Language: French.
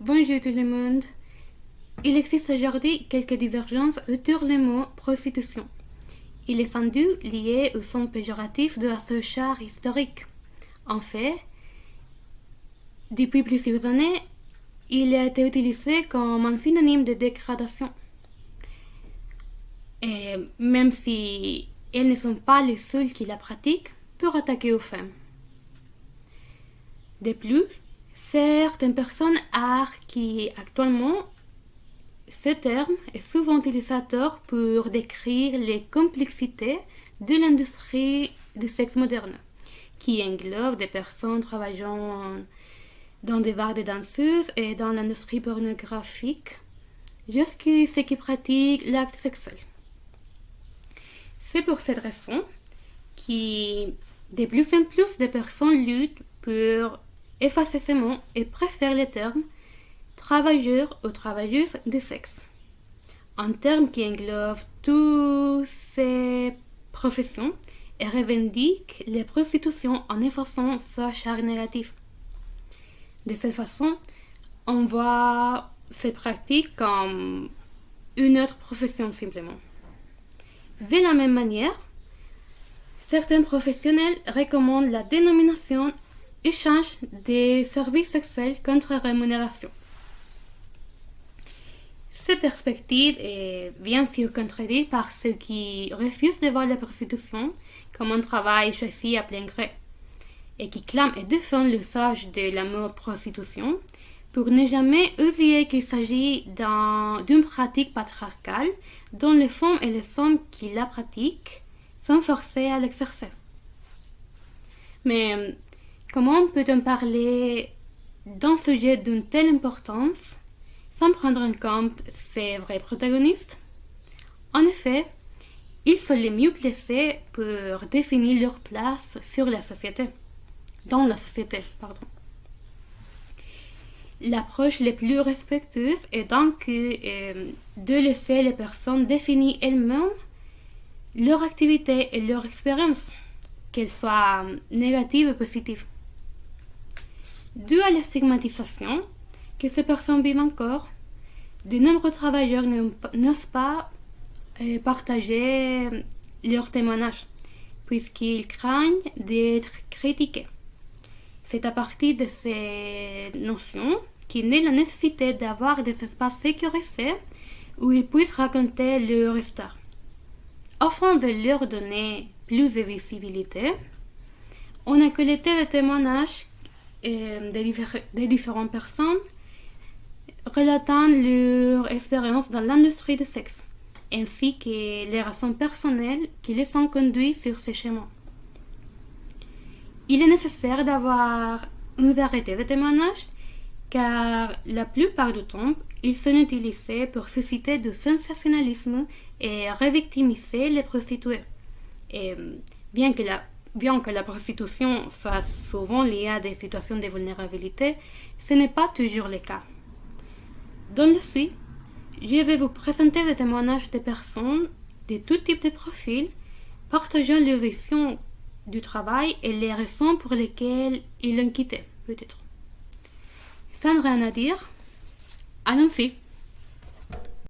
Bonjour tout le monde. Il existe aujourd'hui quelques divergences autour du mot prostitution. Il est sans doute lié au sens péjoratif de ce genre historique. En fait, depuis plusieurs années, il a été utilisé comme un synonyme de dégradation. Et même si elles ne sont pas les seules qui la pratiquent, pour attaquer aux femmes. De plus, certaines personnes arguent qu'actuellement, ce terme est souvent utilisé pour décrire les complexités de l'industrie du sexe moderne, qui englobe des personnes travaillant dans des bars de danseuses et dans l'industrie pornographique, jusqu'à ceux qui pratiquent l'acte sexuel. C'est pour cette raison que de plus en plus de personnes luttent pour effacer ce mot et préfèrent le terme travailleurs ou travailleuses du sexe. Un terme qui englobe toutes ces professions et revendique les prostitutions en effaçant sa charge négative. De cette façon, on voit ces pratiques comme une autre profession simplement. De la même manière, certains professionnels recommandent la dénomination échange des services sexuels contre rémunération. Cette perspective est bien sûr contredite par ceux qui refusent de voir la prostitution comme un travail choisi à plein gré et qui clament et défendent l'usage de la mot prostitution pour ne jamais oublier qu'il s'agit d'une pratique patriarcale dont les femmes et les hommes qui la pratiquent sont forcés à l'exercer. Mais comment peut-on parler d'un sujet d'une telle importance sans prendre en compte ses vrais protagonistes? En effet, ils sont les mieux placés pour définir leur place dans la société. L'approche la plus respectueuse est donc de laisser les personnes définir elles-mêmes leur activité et leur expérience, qu'elles soient négatives ou positives. Dû à la stigmatisation que ces personnes vivent encore, de nombreux travailleurs n'osent pas partager leurs témoignages, puisqu'ils craignent d'être critiqués. C'est à partir de ces notions qu'est née la nécessité d'avoir des espaces sécurisés où ils puissent raconter leur histoire. Afin de leur donner plus de visibilité, on a collecté des témoignages de différentes personnes relatant leur expérience dans l'industrie du sexe, ainsi que les raisons personnelles qui les ont conduits sur ces chemins. Il est nécessaire d'avoir une variété de témoignages car la plupart du temps, ils sont utilisés pour susciter du sensationnalisme et revictimiser les prostituées. Et bien que la prostitution soit souvent liée à des situations de vulnérabilité, ce n'est pas toujours le cas. Dans le suite, je vais vous présenter des témoignages de personnes de tout type de profils partageant leur vision du travail et les raisons pour lesquelles ils l'ont quitté, peut-être. Sans rien à dire, allons-y.